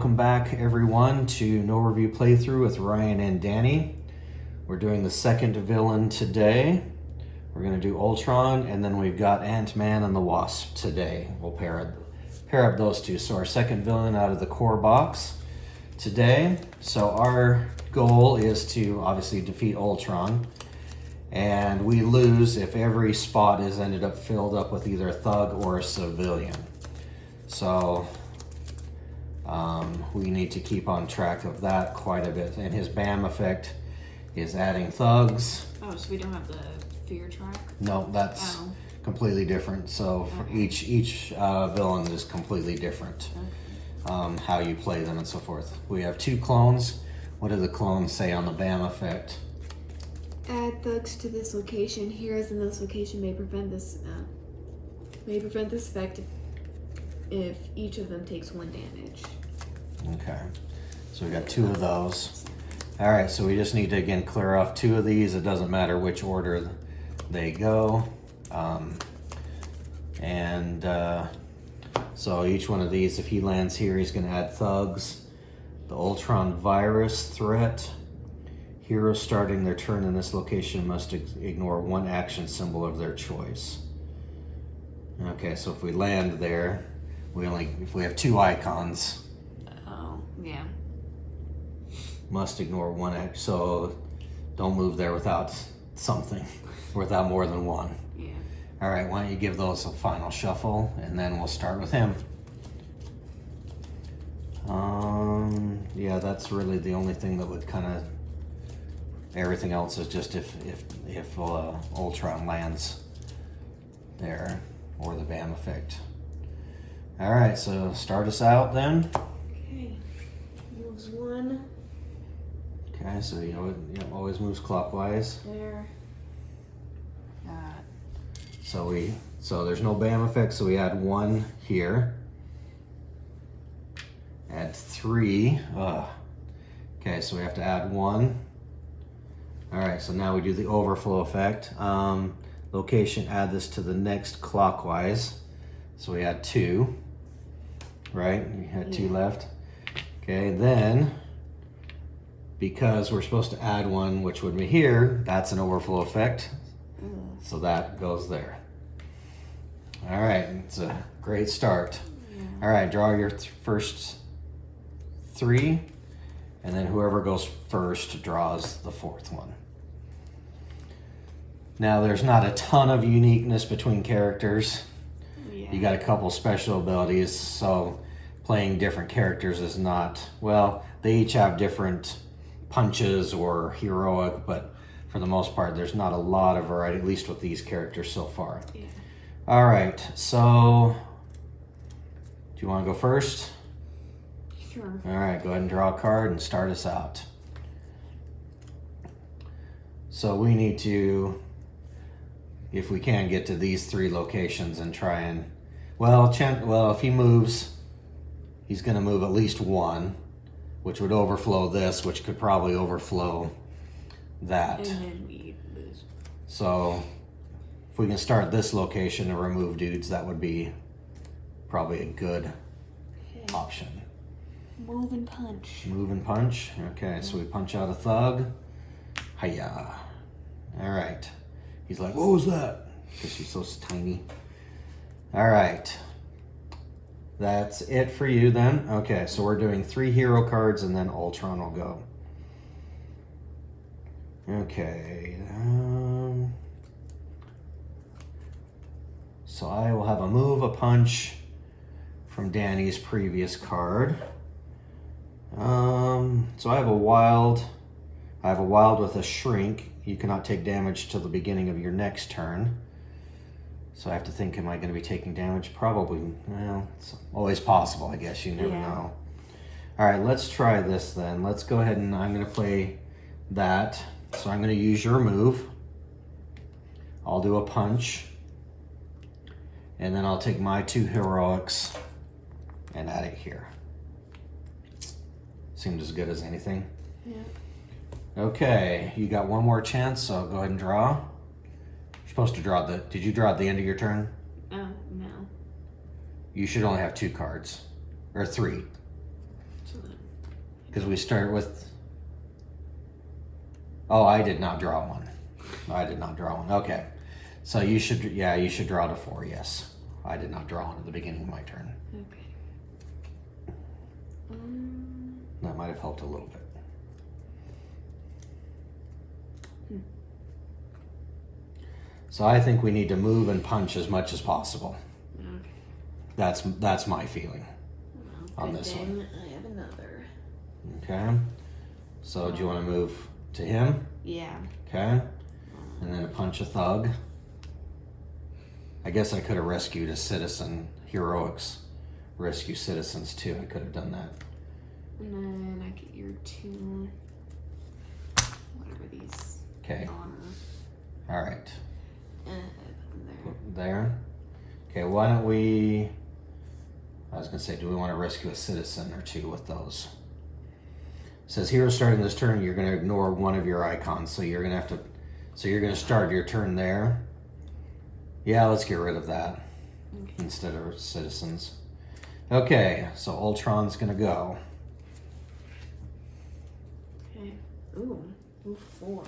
welcome back everyone to No Review Playthrough with Ryan and Danny. We're doing the second villain today. We're going to do Ultron, and then we've got Ant-Man and the Wasp today. We'll pair up those two. So our second villain out of the core box today. So our goal is to obviously defeat Ultron, and we lose if every spot is ended up filled up with either a thug or a civilian. So we need to keep on track of that quite a bit. And his BAM effect is adding thugs. Oh, so we don't have the fear track? No, that's completely different. So for each villain is completely different. Okay. How you play them and so forth. We have two clones. What do the clones say on the BAM effect? Add thugs to this location. Heroes in this location may prevent this effect if each of them takes 1 damage. Okay, so we got 2 of those. All right, so we just need to again clear off 2 of these. It doesn't matter which order they go. So each one of these, if he lands here, he's going to add thugs. The Ultron virus threat. Heroes starting their turn in this location must ignore 1 action symbol of their choice. Okay, so if we land there, if we have 2 icons. Oh, yeah. Must ignore 1 action, so don't move there without something, without more than 1. Yeah. All right, why don't you give those a final shuffle, and then we'll start with him. Yeah, that's really the only thing that would kind of. Everything else is just if Ultron lands there, or the BAM effect. All right, so start us out then. Okay. Moves 1. Okay, so he always moves clockwise. There. So there's no BAM effect, so we add 1 here. Add 3. Okay, so we have to add 1. All right, so now we do the overflow effect. Location, add this to the next clockwise. So we add 2, right? We had 2 left. Okay, then, because we're supposed to add 1, which would be here, that's an overflow effect. So that goes there. All right, it's a great start. All right, draw your first 3, and then whoever goes first draws the 4th one. Now, there's not a ton of uniqueness between characters. You got a couple special abilities, so playing different characters is not, well, they each have different punches or heroic, but for the most part, there's not a lot of variety, at least with these characters so far. Yeah. All right, so do you want to go first? Sure. All right, go ahead and draw a card and start us out. So we need to, if we can, get to these 3 locations and try and, if he moves, he's going to move at least 1, which would overflow this, which could probably overflow that. And then we lose. So if we can start this location and remove dudes, that would be probably a good option. Move and punch. Move and punch. Okay, so we punch out a thug. Hiya. All right. He's like, what was that? Because she's so tiny. All right. That's it for you then. Okay, so we're doing 3 hero cards, and then Ultron will go. Okay. So I will have a move, a punch from Danny's previous card. So I have a wild. I have a wild with a shrink. You cannot take damage till the beginning of your next turn. So I have to think, am I going to be taking damage? Probably. Well, it's always possible, I guess. You never know. All right, let's try this then. Let's go ahead and I'm going to play that. So I'm going to use your move. I'll do a punch. And then I'll take my 2 heroics and add it here. Seemed as good as anything. Yeah. Okay, you got 1 more chance, so go ahead and draw. You're supposed to draw did you draw at the end of your turn? No. You should only have 2 cards, or 3. So Because we start with. Oh, I did not draw one. I did not draw one. Okay. So you should, yeah, you should draw to 4, yes. I did not draw one at the beginning of my turn. Okay. That might have helped a little bit. So I think we need to move and punch as much as possible. Okay. That's my feeling on Good this thing one. I have another. Okay. So do you want to move to him? Yeah. Okay. And then punch a thug. I guess I could have rescued a citizen. Heroics. Rescue citizens too. I could have done that. And then I get your 2. Whatever these. Okay. Honor. All right. There. There. Okay, why don't we... I was going to say, do we want to rescue a citizen or 2 with those? It says, hero starting this turn, you're going to ignore one of your icons. So you're going to have to... So you're going to start your turn there. Yeah, let's get rid of that. Okay. Instead of citizens. Okay, so Ultron's going to go. Okay. Ooh. Move 4.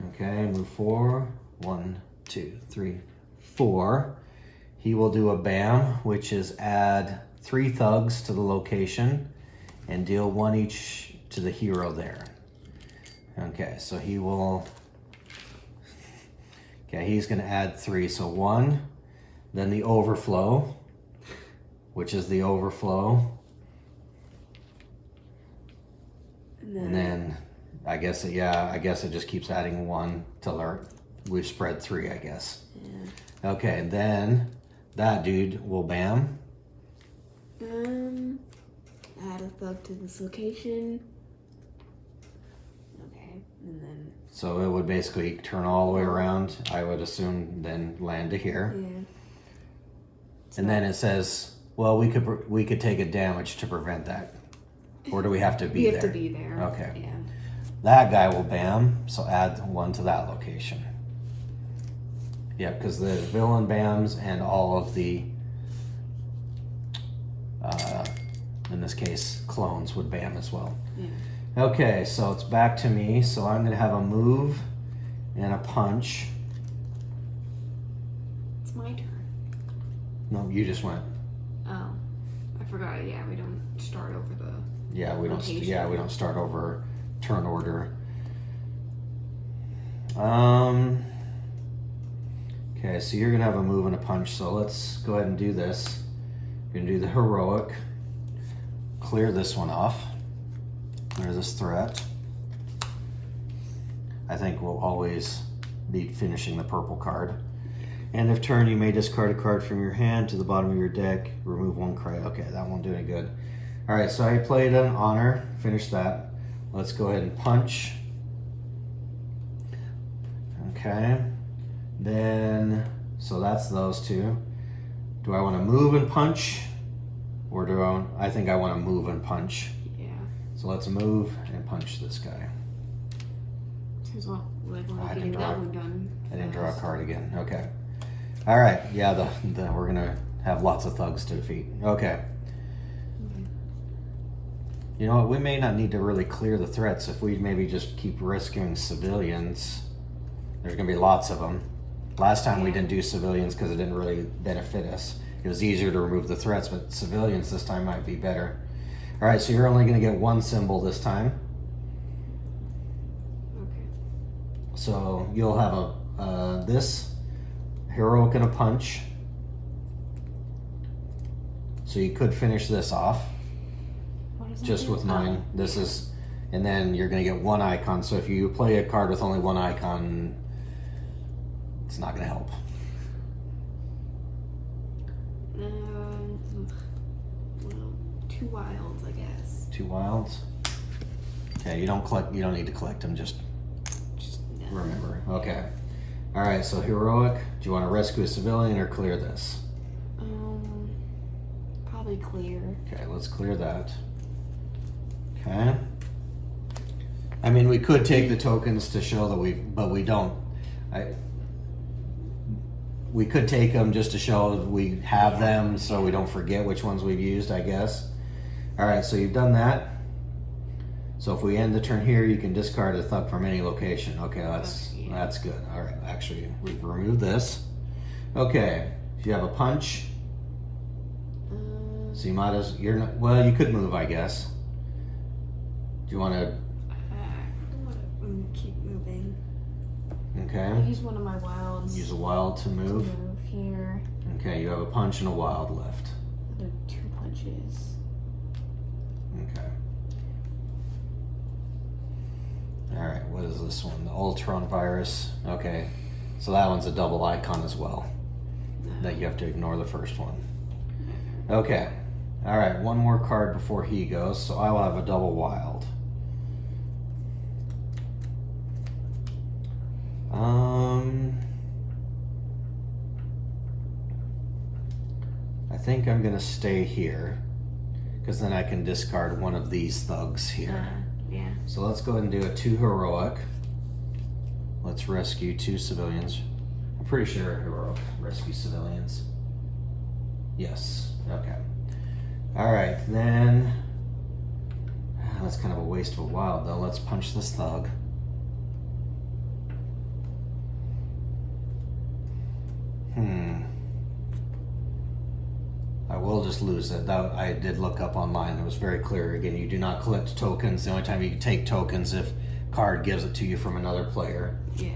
Okay, move 4. 1, 2, 3, 4. He will do a BAM, which is add 3 thugs to the location and deal 1 each to the hero there. Okay, so he will... Okay, he's going to add 3. So 1, then the overflow, which is the overflow. And then I guess it just keeps adding 1 till we've spread 3, I guess. Yeah. Okay, and then that dude will BAM. Add a thug to this location. Okay. And then. So it would basically turn all the way around, I would assume, then land to here. Yeah. And then it says, well, we could take a damage to prevent that. Or do we have to be there? We have to be there. Okay. Yeah. That guy will BAM, so add 1 to that location. Yeah, because the villain BAMs and all of the, in this case, clones would BAM as well. Yeah. Okay, so it's back to me. So I'm going to have a move and a punch. It's my turn. No, you just went. Oh. I forgot. Yeah, we don't start over the. Yeah, we don't. Rotation. Yeah, we don't start over turn order. Okay, so you're gonna have a move and a punch. So let's go ahead and do this. You're gonna do the heroic. Clear this one off. Clear this threat. I think we'll always be finishing the purple card. End of turn, you may discard a card from your hand to the bottom of your deck. Remove 1 card. Okay, that won't do any good. All right, so I played an honor. Finished that. Let's go ahead and punch. Okay. Then, so that's those 2. Do I want to move and punch? Or do I think I want to move and punch. Yeah. So let's move and punch this guy. As well. Like when I we didn't get draw. that one done. I didn't draw a card again. Okay. All right. Yeah, we're going to have lots of thugs to defeat. Okay. You know what? We may not need to really clear the threats if we maybe just keep rescuing civilians. There's going to be lots of them. Last time we didn't do civilians because it didn't really benefit us. It was easier to remove the threats, but civilians this time might be better. All right, so you're only going to get 1 symbol this time. Okay. So you'll have this heroic and a punch. So you could finish this off. What is Just that? with mine. This is, and then you're going to get 1 icon. So if you play a card with only 1 icon, it's not going to help. Well, 2 wilds, I guess. 2 wilds. Okay, you don't need to collect them. Just No. remember. Okay. All right. So heroic. Do you want to rescue a civilian or clear this? Probably clear. Okay, let's clear that. Okay. I mean, we could take the tokens to show that but we don't. We could take them just to show that we have them so we don't forget which ones we've used, I guess. All right, so you've done that. So if we end the turn here, you can discard a thug from any location. Okay, that's Yeah. good. All right, actually, we've removed this. Okay, if you have a punch, so you might as you're not. Well, you could move, I guess. Do you want to? I want to keep moving. Okay. I'll use one of my wilds. Use a wild to move. To move here. Okay, you have a punch and a wild left. I'll do 2 punches. Okay. All right, what is this one? The Ultron virus. Okay, so that one's a double icon as well. That you have to ignore the first one. Okay. All right, one more card before he goes, so I will have a double wild. I think I'm gonna stay here because then I can discard one of these thugs here. Yeah. So let's go ahead and do a 2 heroic. Let's rescue 2 civilians. I'm pretty sure heroic rescue civilians. Yes. Okay. All right, then that's kind of a waste of a wild though. Let's punch this thug. I will just lose it. That I did look up online. It was very clear. Again, you do not collect tokens. The only time you can take tokens if card gives it to you from another player. Yeah.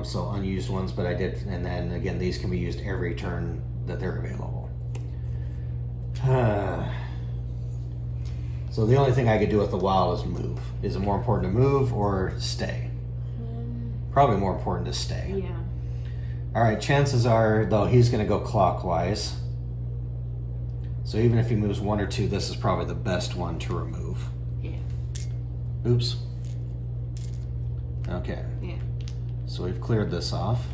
So unused ones, but I did, and then again, these can be used every turn that they're available. So the only thing I could do with the wild is move. Is it more important to move or stay? Probably more important to stay. Yeah. All right, chances are, though, he's going to go clockwise. So even if he moves 1 or 2, this is probably the best one to remove. Yeah. Oops. Okay. Yeah. So we've cleared this off.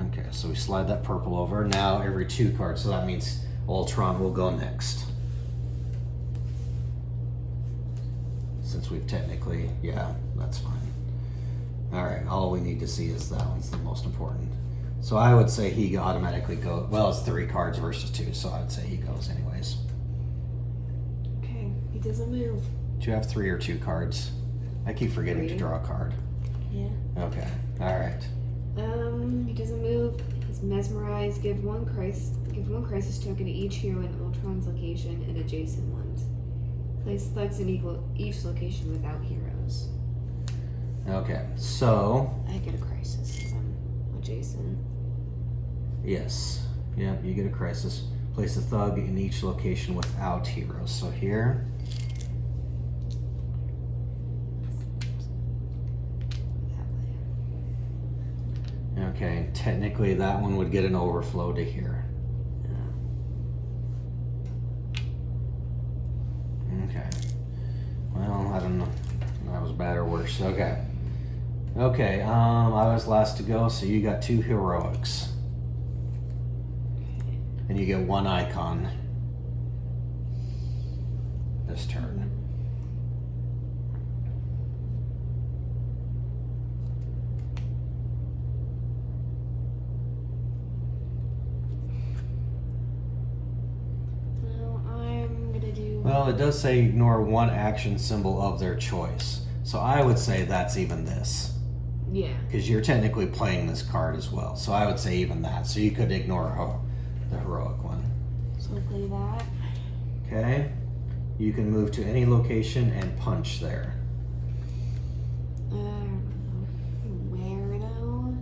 Okay, so we slide that purple over. Now every 2 cards, so that means Ultron will go next. Since we've technically, yeah, that's fine. All right, all we need to see is that one's the most important. So I would say he automatically goes, well, it's 3 cards versus 2, so I would say he goes anyways. Okay. He doesn't move. Do you have 3 or 2 cards? I keep forgetting to 3. draw a card. Yeah. Okay, all right. He doesn't move. He's mesmerized. Give one crisis token to each hero in Ultron's location and adjacent ones. Place thugs in each location without heroes. Okay, so, I get a crisis since I'm adjacent. yes. Yep, you get a crisis. Place a thug in each location without heroes. So here, That way. okay, technically that one would get an overflow to here. Okay. Well, I don't know. That was bad or worse. Okay. Okay, I was last to go, so you got 2 heroics. And you get 1 icon this turn. Well, I'm gonna do. Well, it does say ignore 1 action symbol of their choice. So I would say that's even this. Yeah. Because you're technically playing this card as well. So I would say even that. So you could ignore the heroic one. So I'll play that. Okay. You can move to any location and punch there. Where though?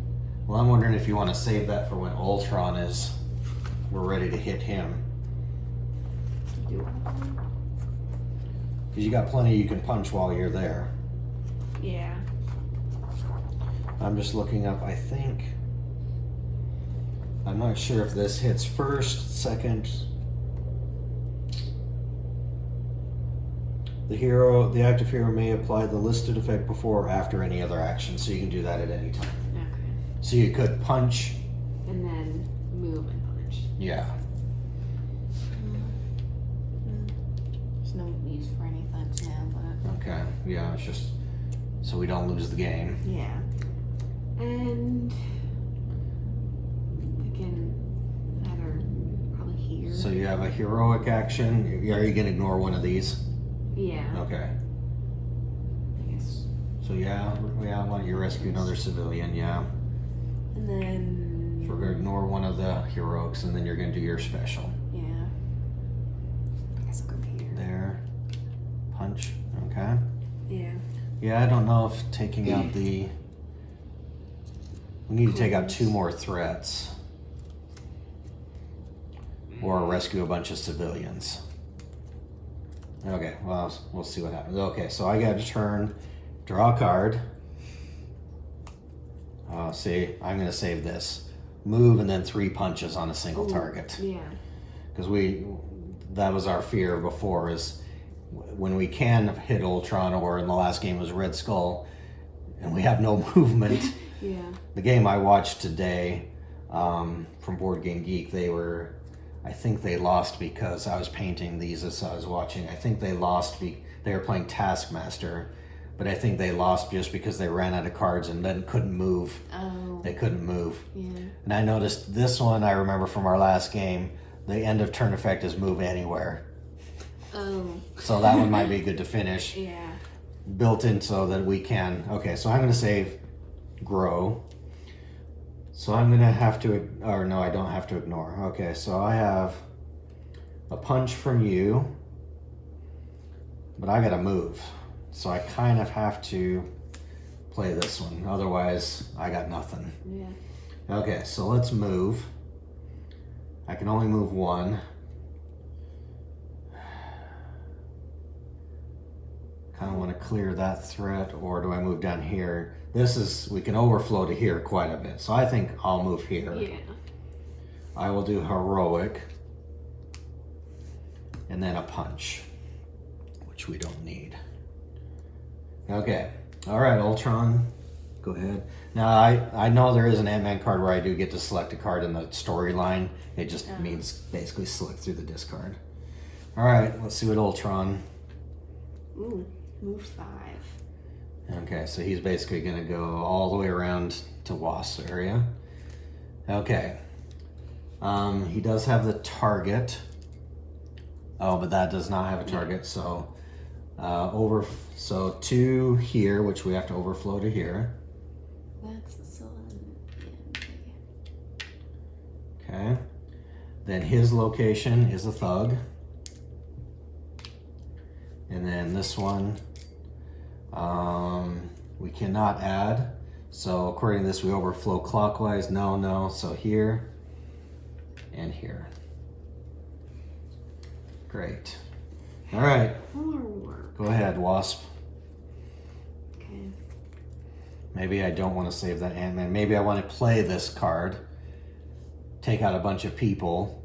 Well, I'm wondering if you want to save that for when Ultron is, we're ready to hit him. Do Because you got plenty you can punch while you're there. Yeah. I'm just looking up, I think. I'm not sure if this hits first, second. The active hero may apply the listed effect before or after any other action, so you can do that at any time. Okay. So you could punch. And then move and punch. Yeah. There's no use for any thugs now, but Okay. Yeah, it's just so we don't lose the game. yeah. And I can either here. So you have a heroic action. Are you gonna ignore one of these? Yeah. Okay. I guess. So yeah, why don't you rescue another civilian? Yeah. And then. So we're gonna ignore one of the heroics, and then you're gonna do your special. Yeah. I guess I'll go here. There. Punch. Okay. Yeah. Yeah, I don't know if taking out the. We need to take out 2 more threats. Or rescue a bunch of civilians. Okay, well, we'll see what happens. Okay, so I got a turn, draw a card. See, I'm going to save this. Move and then 3 punches on a single target. Yeah. Because that was our fear before, is when we can hit Ultron, or in the last game was Red Skull, and we have no movement. Yeah. The game I watched today from Board Game Geek, I think they lost because I was painting these as I was watching. I think they lost, they were playing Taskmaster, but I think they lost just because they ran out of cards and then couldn't move. Oh. They couldn't move. Yeah. And I noticed this one, I remember from our last game, the end of turn effect is move anywhere. Oh. So that one might be good to finish. Yeah. Built in so that we can. Okay, so I'm going to save grow. So I'm going to have to, or no, I don't have to ignore. Okay, so I have a punch from you, but I got to move. So I kind of have to play this one. Otherwise, I got nothing. Yeah. Okay, so let's move. I can only move 1. Kind of want to clear that threat, or do I move down here? We can overflow to here quite a bit. So I think I'll move here. Yeah. I will do heroic. And then a punch, which we don't need. Okay. All right, Ultron, go ahead. Now, I know there is an Ant-Man card where I do get to select a card in the storyline. It just means basically select through the discard. All right, let's see what Ultron. Ooh, move 5. Okay, so he's basically going to go all the way around to Wasp area. Okay. He does have the target. Oh, but that does not have a target, so so 2 here, which we have to overflow to here. That's still Okay. Then his location is a thug. And then this one, we cannot add. So according to this, we overflow clockwise. No. So here and here. Great. All right. more work. Go ahead, Wasp. Okay. Maybe I don't want to save that Ant-Man. Maybe I want to play this card, take out a bunch of people,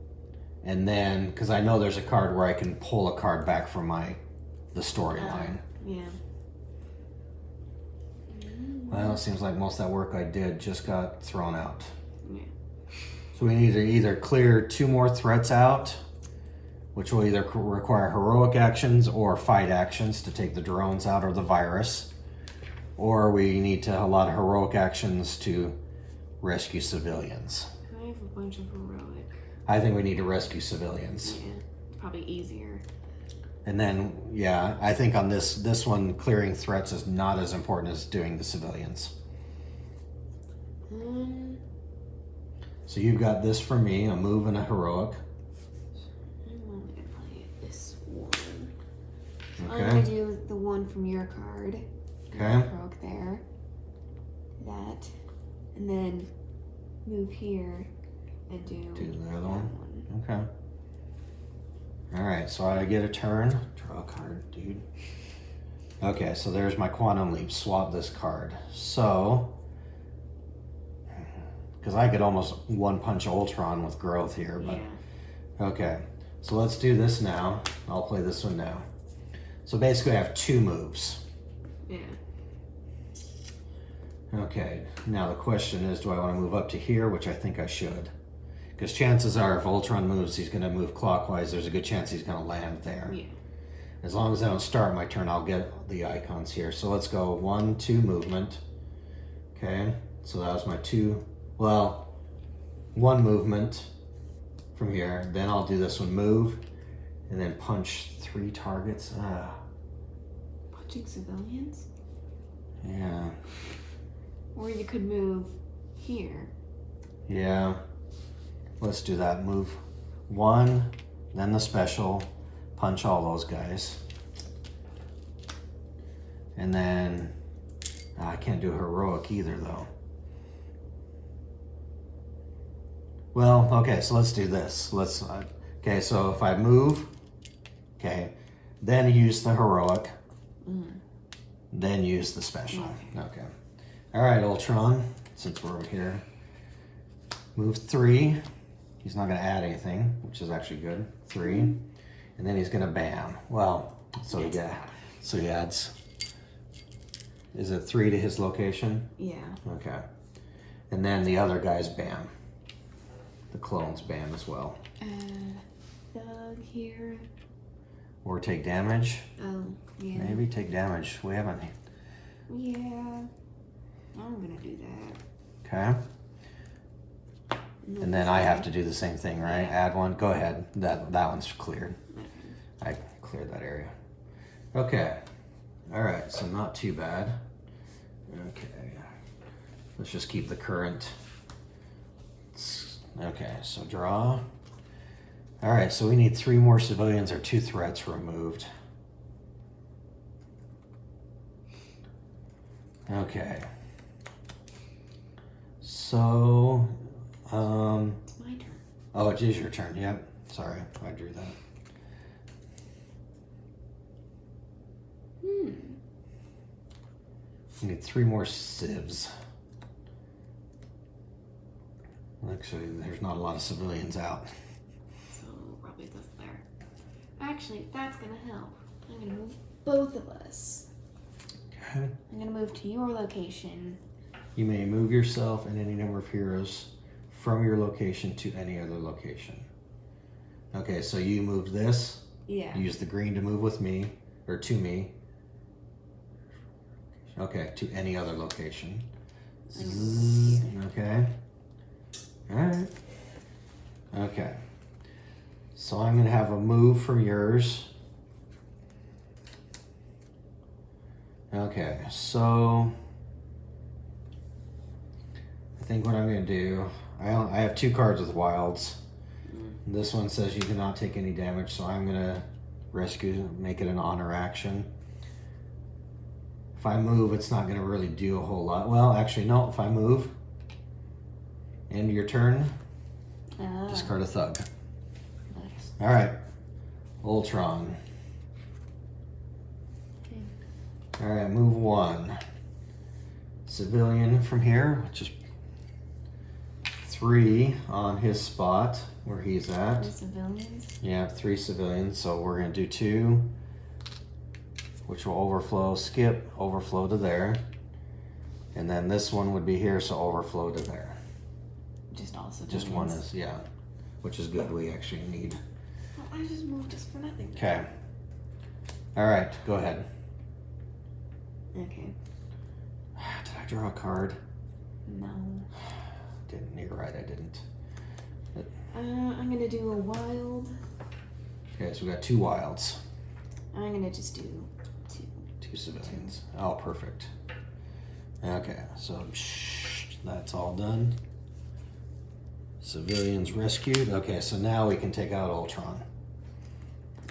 and then, because I know there's a card where I can pull a card back from the storyline. Yeah. Well, it seems like most of that work I did just got thrown out. Yeah. So we need to either clear 2 more threats out, which will either require heroic actions or fight actions to take the drones out or the virus, or we need to a lot of heroic actions to rescue civilians. I have a bunch of heroic. I think we need to rescue civilians. Yeah. Probably easier. And then, yeah, I think on this one, clearing threats is not as important as doing the civilians. So you've got this for me, a move and a heroic. I'm only gonna play this one. So Okay. I'm gonna do the one from your card. Okay. Heroic there. That. And then move here and do the other that one. Okay. All right, so I get a turn. Draw a card, dude. Okay, so there's my quantum leap. Swap this card. So, because I could almost one punch Ultron with growth here, but Yeah. okay. So let's do this now. I'll play this one now. So basically, I have 2 moves. Yeah. Okay. Now the question is, do I want to move up to here, which I think I should? Because chances are, if Ultron moves, he's going to move clockwise. There's a good chance he's going to land there. Yeah. As long as I don't start my turn, I'll get the icons here. So let's go 1, 2 movement. Okay, so that was my 2. Well, 1 movement. from here. Then I'll do this one, move, and then punch 3 targets. Punching civilians? Yeah. Or you could move here. Yeah. Let's do that. Move 1, then the special, punch all those guys. And then, I can't do heroic either though. Well, okay, so let's do this. Okay, so if I move, okay, then use the heroic, then use the special. Okay. All right, Ultron, since we're over here, move 3. He's not gonna add anything, which is actually good. 3, and then he's gonna bam. Well, so he adds. Is it 3 to his location? Yeah. Okay. And then the other guy's bam. The clones bam as well. Thug here. Or take damage. Oh, yeah. Maybe take damage. We haven't. Yeah. I'm gonna do that. Okay. And then I have to do the same thing, right? Yeah. Add 1. Go ahead. That one's cleared. I cleared that area. Okay. All right. So not too bad. Okay. Let's just keep the current. Okay. So draw. All right. So we need 3 more civilians or 2 threats removed. Okay. So, It's my turn. oh, it is your turn. Yep. Sorry, I drew that. We need 3 more civs. Actually, there's not a lot of civilians out. So probably this there. Actually, that's gonna help. I'm gonna move both of us. Okay. I'm gonna move to your location. You may move yourself and any number of heroes from your location to any other location. Okay, so you move this. Yeah. Use the green to move with me, or to me. Okay, to any other location. Zzz, okay. All right. Okay. So I'm going to have a move from yours. Okay, so I think what I'm going to do, I have 2 cards with wilds. This one says you cannot take any damage, so I'm going to rescue, make it an honor action. If I move, it's not going to really do a whole lot. Well, actually, no. If I move, end your turn, discard a thug. Nice. All right, Ultron. Okay. All right, move 1. Civilian from here, which is 3 on his spot where he's at. The civilians. Yeah, 3 civilians. So we're going to do 2, which will overflow, skip, overflow to there. And then this one would be here, so overflow to there. Just all civilians. Just 1 is, yeah, which is good. We actually need. Well, I just moved just for nothing. Okay. All right, go ahead. Okay. Did I draw a card? No. Didn't. You're right, I didn't. I'm gonna do a wild. Okay, so we got 2 wilds. I'm gonna just do 2. 2 civilians. Oh, perfect. Okay, so that's all done. Civilians rescued. Okay, so now we can take out Ultron,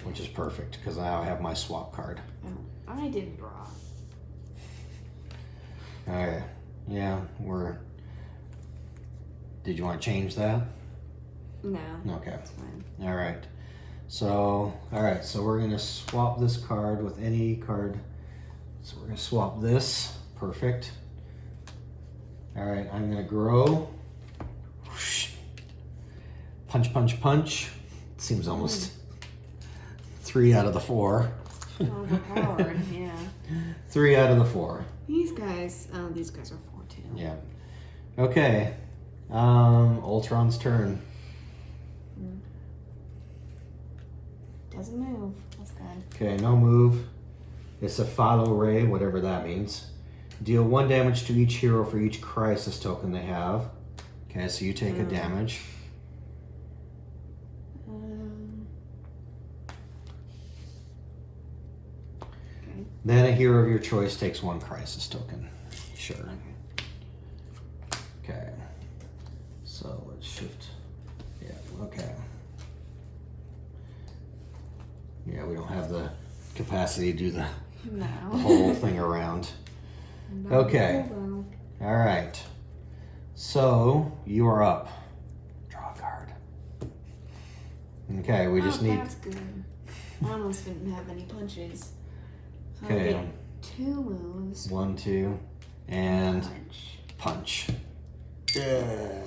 which is perfect because now I have my swap card. Oh, I didn't draw. All right. Yeah, Did you want to change that? No. Okay. That's fine. All right. So, we're going to swap this card with any card. So we're going to swap this. Perfect. All right, I'm going to grow. Whoosh. Punch, punch, punch. Seems almost 3 out of the 4. Overpowered, yeah. 3 out of the 4. These guys are 4 too. Yeah. Okay. Ultron's turn. Doesn't move. That's good. Okay, no move. It's a follow ray, whatever that means. Deal 1 damage to each hero for each crisis token they have. Okay, so you take a damage. Okay. Then a hero of your choice takes 1 crisis token. Sure. Okay. So let's shift. Yeah, okay. Yeah, we don't have the capacity to do the No. whole thing around. Not Okay. cool, All right. So you are up. Draw a card. Okay, we just need. That's good. I almost didn't have any punches. So Okay. I'll get 2 moves. 1, 2, and Punch. punch. Yeah.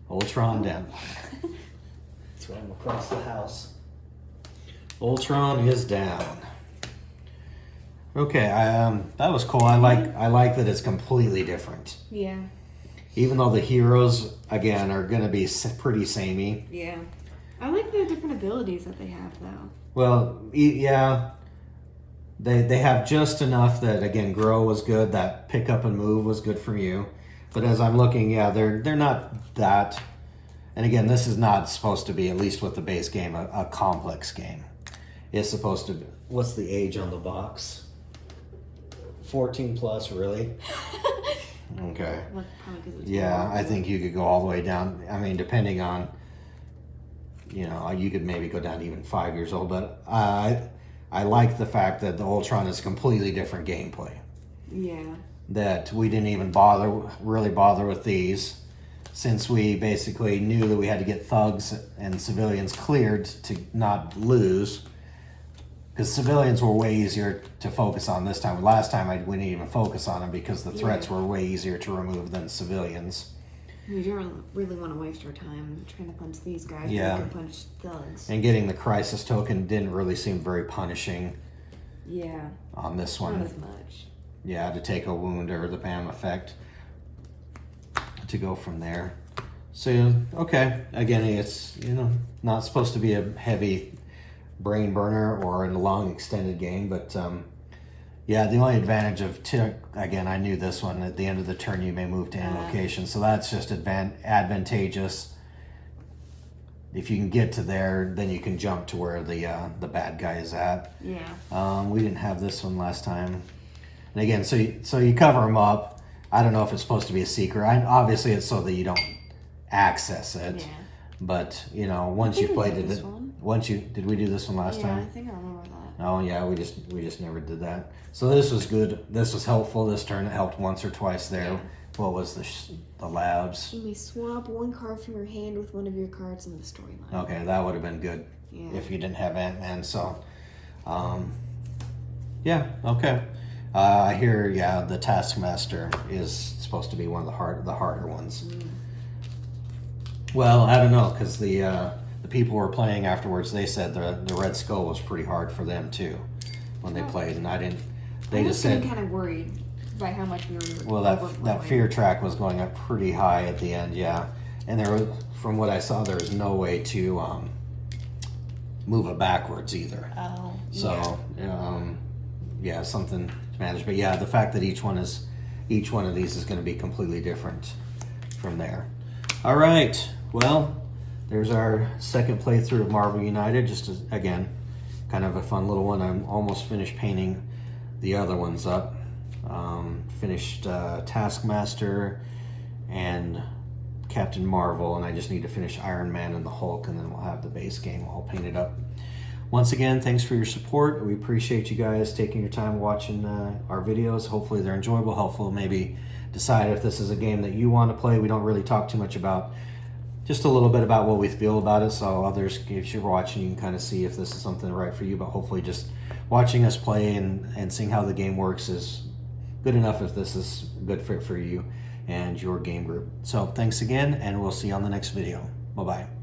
Ultron down. Throw him across the house. Ultron is down. Okay, that was cool. I like that it's completely different. Yeah. Even though the heroes again are going to be pretty samey. Yeah. I like the different abilities that they have, though. Well, yeah, they have just enough that again, grow was good. That pick up and move was good for you. But as I'm looking, yeah, they're not that. And again, this is not supposed to be, at least with the base game, a complex game. It's supposed to be. What's the age on the box? 14 plus, really? Okay. Well, probably 'cause it's Yeah, more. I think you could go all the way down. I mean, depending on, you could maybe go down to even 5 years old. But I like the fact that the Ultron is completely different gameplay. Yeah. That we didn't even really bother with these, since we basically knew that we had to get thugs and civilians cleared to not lose. Because civilians were way easier to focus on this time. Last time we didn't even focus on them because the threats were way easier to remove than civilians. We don't really want to waste our time trying to punch these guys. Yeah. We can punch thugs. And getting the crisis token didn't really seem very punishing Yeah. on this Not one. as much. Yeah, to take a wound or the BAM effect to go from there. So, okay. Again, it's, not supposed to be a heavy brain burner or a long extended game, but yeah, the only advantage of again, I knew this one, at the end of the turn you may move to end location, so that's just advantageous. If you can get to there, then you can jump to where the bad guy is at. Yeah. We didn't have this one last time, and again, so you cover them up. I don't know if it's supposed to be a secret. Obviously it's so that you don't access it. Yeah. But once you played it, this one. did we do this one last Yeah, I time? think I remember that. Oh yeah, we just never did that. So this was good. This was helpful. This turn it helped once or twice there. Yeah. What was the labs? You may swap 1 card from your hand with one of your cards in the storyline. Okay, that would have been good Yeah. if you didn't have Ant-Man. So, yeah, okay. I hear the Taskmaster is supposed to be one of the harder ones. Well, I don't know, because the people who were playing afterwards, they said the Red Skull was pretty hard for them too when they played, and I didn't. They just said, kind of worried by how much we were. well, that fear track was going up pretty high at the end, yeah. And there was, from what I saw, there was no way to move it backwards either. Oh. So, yeah, something to manage. But yeah, the fact that each one of these is going to be completely different from there. All right, well, there's our second playthrough of Marvel United. Just again, kind of a fun little one. I'm almost finished painting the other ones up. Finished Taskmaster and Captain Marvel, and I just need to finish Iron Man and the Hulk, and then we'll have the base game all painted up. Once again, thanks for your support. We appreciate you guys taking your time watching our videos. Hopefully they're enjoyable, helpful. Maybe decide if this is a game that you want to play. We don't really talk too much about, just a little bit about what we feel about it, so others, if you're watching, you can kind of see if this is something right for you. But hopefully just watching us play and seeing how the game works is good enough if this is a good fit for you and your game group. So thanks again, and we'll see you on the next video. Bye-bye.